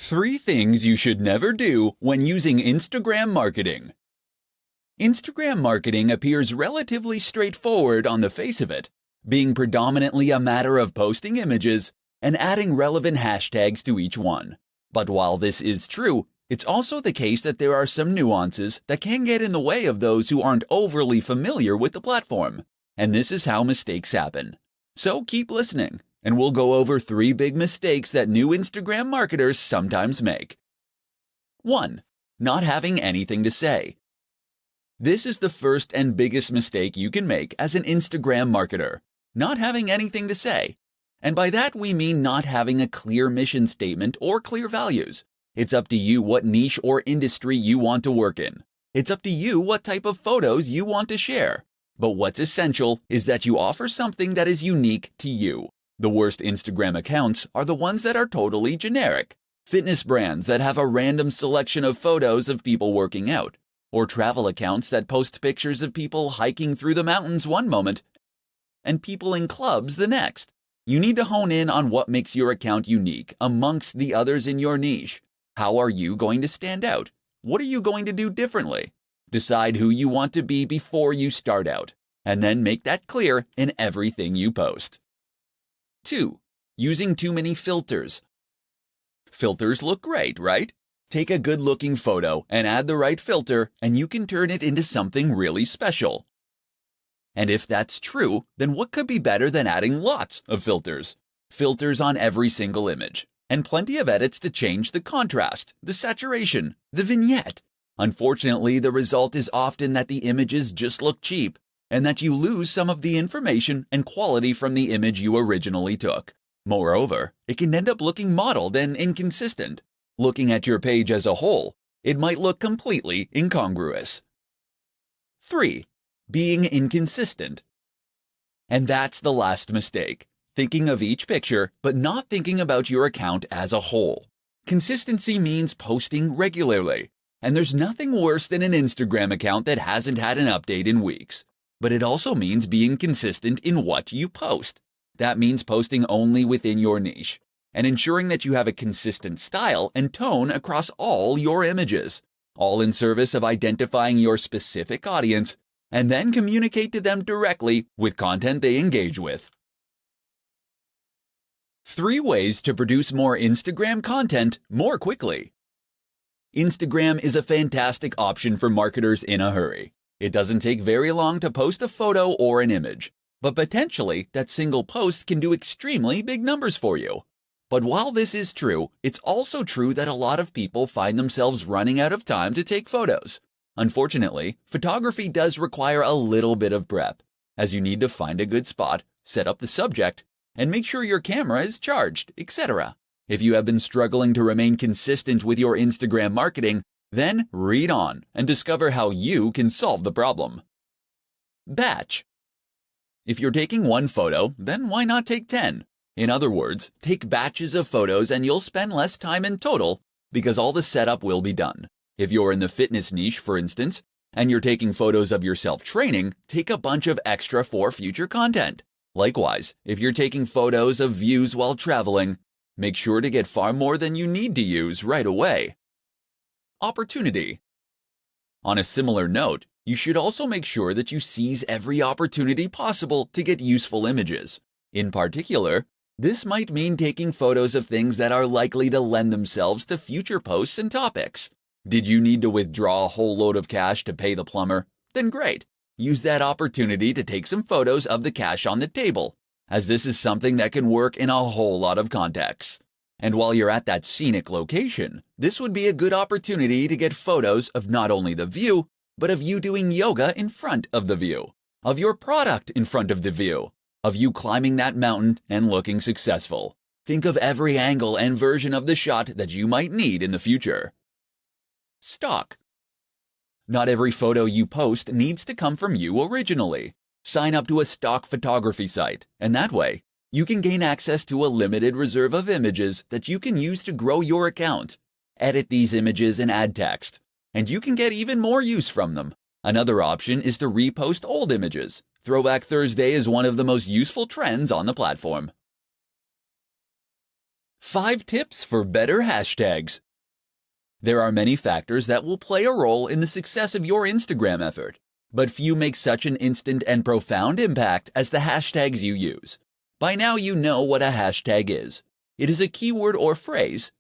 3 things you should never do when using Instagram marketing. Instagram marketing appears relatively straightforward on the face of it, being predominantly a matter of posting images and adding relevant hashtags to each one. But while this is true, it's also the case that there are some nuances that can get in the way of those who aren't overly familiar with the platform, and this is how mistakes happen. So keep listening, and we'll go over 3 big mistakes that new Instagram marketers sometimes make. 1. Not having anything to say. This is the first and biggest mistake you can make as an Instagram marketer, not having anything to say. And by that we mean not having a clear mission statement or clear values. It's up to you what niche or industry you want to work in. It's up to you what type of photos you want to share. But what's essential is that you offer something that is unique to you. The worst Instagram accounts are the ones that are totally generic. Fitness brands that have a random selection of photos of people working out, or travel accounts that post pictures of people hiking through the mountains one moment and people in clubs the next. You need to hone in on what makes your account unique amongst the others in your niche. How are you going to stand out? What are you going to do differently? Decide who you want to be before you start out, and then make that clear in everything you post. 2. Using too many filters. Filters look great, right? Take a good-looking photo and add the right filter, and you can turn it into something really special. And if that's true, then what could be better than adding lots of filters? Filters on every single image, and plenty of edits to change the contrast, the saturation, the vignette. Unfortunately, the result is often that the images just look cheap, and that you lose some of the information and quality from the image you originally took. Moreover, it can end up looking modeled and inconsistent. Looking at your page as a whole, it might look completely incongruous. 3. Being inconsistent. And that's the last mistake. Thinking of each picture, but not thinking about your account as a whole. Consistency means posting regularly, and there's nothing worse than an Instagram account that hasn't had an update in weeks. But it also means being consistent in what you post. That means posting only within your niche, and ensuring that you have a consistent style and tone across all your images, all in service of identifying your specific audience, and then communicate to them directly with content they engage with. 3 ways to produce more Instagram content more quickly. Instagram is a fantastic option for marketers in a hurry. It doesn't take very long to post a photo or an image, but potentially that single post can do extremely big numbers for you. But while this is true, it's also true that a lot of people find themselves running out of time to take photos. Unfortunately, photography does require a little bit of prep, as you need to find a good spot, set up the subject, and make sure your camera is charged, etc. If you have been struggling to remain consistent with your Instagram marketing, then read on and discover how you can solve the problem. Batch. If you're taking 1 photo, then why not take 10? In other words, take batches of photos and you'll spend less time in total because all the setup will be done. If you're in the fitness niche, for instance, and you're taking photos of yourself training, take a bunch of extra for future content. Likewise, if you're taking photos of views while traveling, make sure to get far more than you need to use right away. Opportunity. On a similar note, you should also make sure that you seize every opportunity possible to get useful images. In particular, this might mean taking photos of things that are likely to lend themselves to future posts and topics. Did you need to withdraw a whole load of cash to pay the plumber? Then great. Use that opportunity to take some photos of the cash on the table, as this is something that can work in a whole lot of contexts. And while you're at that scenic location, this would be a good opportunity to get photos of not only the view, but of you doing yoga in front of the view, of your product in front of the view, of you climbing that mountain and looking successful. Think of every angle and version of the shot that you might need in the future. Stock. Not every photo you post needs to come from you originally. Sign up to a stock photography site, and that way, you can gain access to a limited reserve of images that you can use to grow your account. Edit these images and add text, and you can get even more use from them. Another option is to repost old images. Throwback Thursday is one of the most useful trends on the platform. 5 tips for better hashtags. There are many factors that will play a role in the success of your Instagram effort, but few make such an instant and profound impact as the hashtags you use. By now you know what a hashtag is. It is a keyword or phrase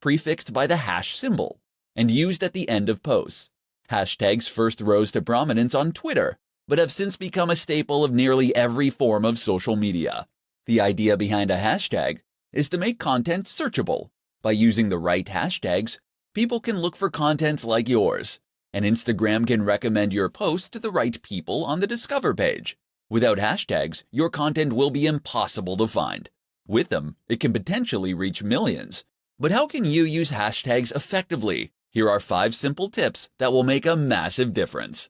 prefixed by the hash symbol and used at the end of posts. Hashtags first rose to prominence on Twitter, but have since become a staple of nearly every form of social media. The idea behind a hashtag is to make content searchable. By using the right hashtags, people can look for content like yours, and Instagram can recommend your post to the right people on the Discover page. Without hashtags, your content will be impossible to find. With them, it can potentially reach millions. But how can you use hashtags effectively? Here are 5 simple tips that will make a massive difference.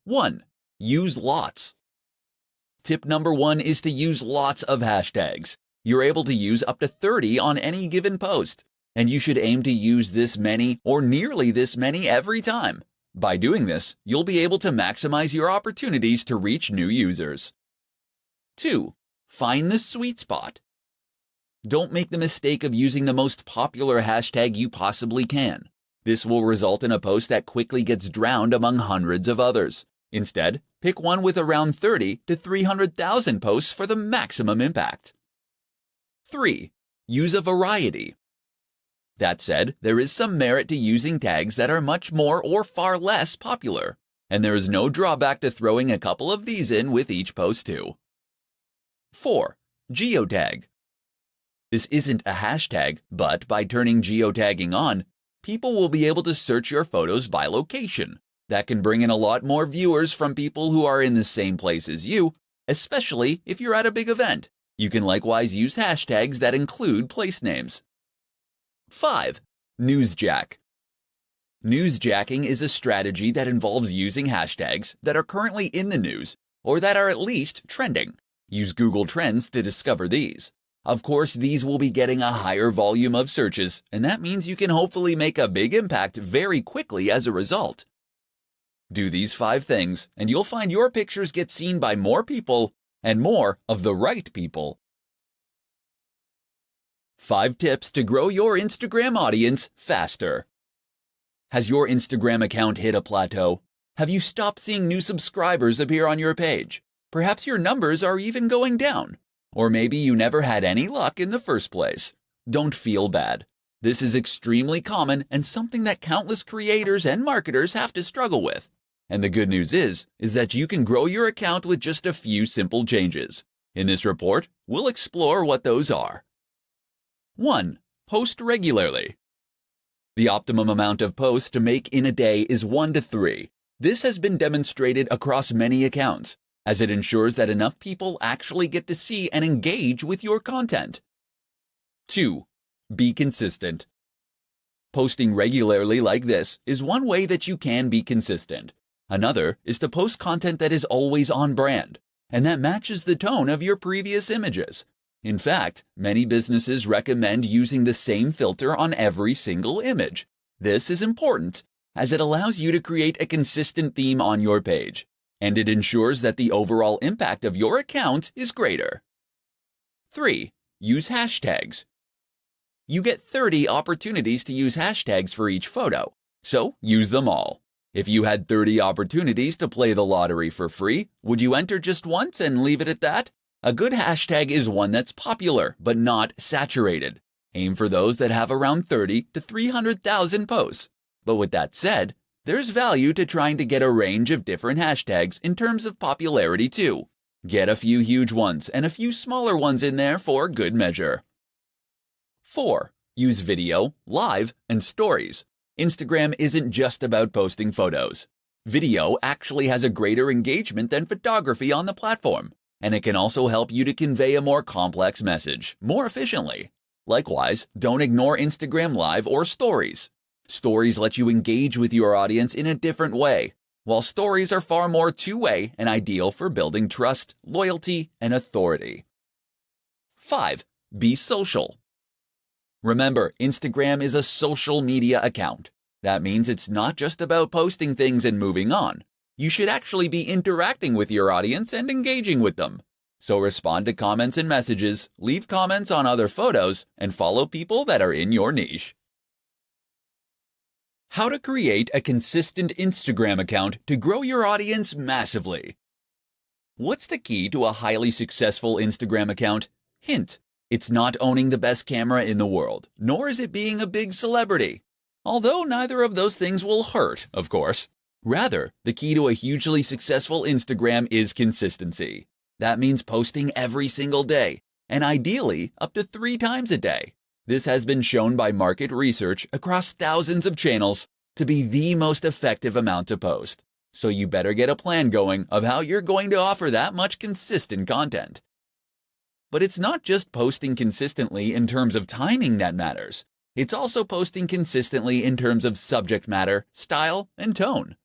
1. Use lots. Tip number 1 is to use lots of hashtags. You're able to use up to 30 on any given post, and you should aim to use this many or nearly this many every time. By doing this, you'll be able to maximize your opportunities to reach new users. 2. Find the sweet spot. Don't make the mistake of using the most popular hashtag you possibly can. This will result in a post that quickly gets drowned among hundreds of others. Instead, pick one with around 30 to 300,000 posts for the maximum impact. 3. Use a variety. That said, there is some merit to using tags that are much more or far less popular, and there is no drawback to throwing a couple of these in with each post too. 4. Geotag. This isn't a hashtag, but by turning geotagging on, people will be able to search your photos by location. That can bring in a lot more viewers from people who are in the same place as you, especially if you're at a big event. You can likewise use hashtags that include place names. 5. Newsjack. Newsjacking is a strategy that involves using hashtags that are currently in the news or that are at least trending. Use Google Trends to discover these. Of course, these will be getting a higher volume of searches, and that means you can hopefully make a big impact very quickly as a result. Do these 5 things, and you'll find your pictures get seen by more people and more of the right people. 5 tips to grow your Instagram audience faster. Has your Instagram account hit a plateau? Have you stopped seeing new subscribers appear on your page? Perhaps your numbers are even going down. Or maybe you never had any luck in the first place. Don't feel bad. This is extremely common and something that countless creators and marketers have to struggle with. And the good news is that you can grow your account with just a few simple changes. In this report, we'll explore what those are. 1. Post regularly. The optimum amount of posts to make in a day is 1 to 3. This has been demonstrated across many accounts, as it ensures that enough people actually get to see and engage with your content. 2. Be consistent. Posting regularly like this is one way that you can be consistent. Another is to post content that is always on brand, and that matches the tone of your previous images. In fact, many businesses recommend using the same filter on every single image. This is important, as it allows you to create a consistent theme on your page, and it ensures that the overall impact of your account is greater. 3. Use hashtags. You get 30 opportunities to use hashtags for each photo, so use them all. If you had 30 opportunities to play the lottery for free, would you enter just once and leave it at that? A good hashtag is one that's popular, but not saturated. Aim for those that have around 30 to 300,000 posts. But with that said, there's value to trying to get a range of different hashtags in terms of popularity too. Get a few huge ones and a few smaller ones in there for good measure. 4. Use video, live, and stories. Instagram isn't just about posting photos. Video actually has a greater engagement than photography on the platform, and it can also help you to convey a more complex message more efficiently. Likewise, don't ignore Instagram Live or Stories. Stories let you engage with your audience in a different way, while stories are far more two-way and ideal for building trust, loyalty, and authority. 5. Be social. Remember, Instagram is a social media account. That means it's not just about posting things and moving on. You should actually be interacting with your audience and engaging with them. So respond to comments and messages, leave comments on other photos, and follow people that are in your niche. How to create a consistent Instagram account to grow your audience massively. What's the key to a highly successful Instagram account? Hint: it's not owning the best camera in the world, nor is it being a big celebrity. Although neither of those things will hurt, of course. Rather, the key to a hugely successful Instagram is consistency. That means posting every single day, and ideally up to 3 times a day. This has been shown by market research across thousands of channels to be the most effective amount to post. So you better get a plan going of how you're going to offer that much consistent content. But it's not just posting consistently in terms of timing that matters. It's also posting consistently in terms of subject matter, style, and tone.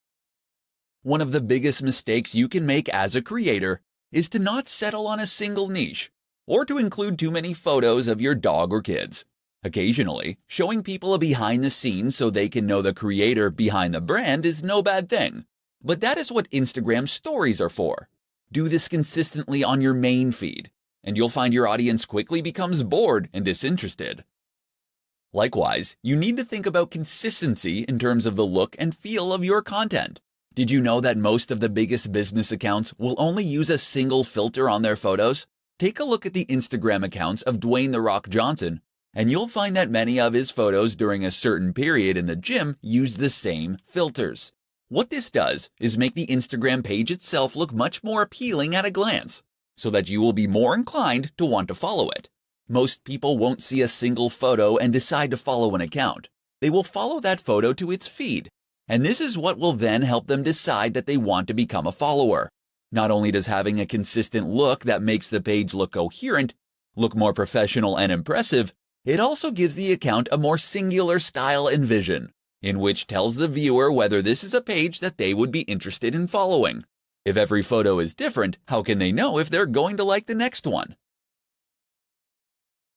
One of the biggest mistakes you can make as a creator is to not settle on a single niche, or to include too many photos of your dog or kids. Occasionally, showing people a behind the scenes so they can know the creator behind the brand is no bad thing. But that is what Instagram stories are for. Do this consistently on your main feed, and you'll find your audience quickly becomes bored and disinterested. Likewise, you need to think about consistency in terms of the look and feel of your content. Did you know that most of the biggest business accounts will only use a single filter on their photos? Take a look at the Instagram accounts of Dwayne "The Rock" Johnson, and you'll find that many of his photos during a certain period in the gym use the same filters. What this does is make the Instagram page itself look much more appealing at a glance, so that you will be more inclined to want to follow it. Most people won't see a single photo and decide to follow an account. They will follow that photo to its feed, and this is what will then help them decide that they want to become a follower. Not only does having a consistent look that makes the page look coherent, look more professional and impressive, it also gives the account a more singular style and vision, in which tells the viewer whether this is a page that they would be interested in following. If every photo is different, how can they know if they're going to like the next one?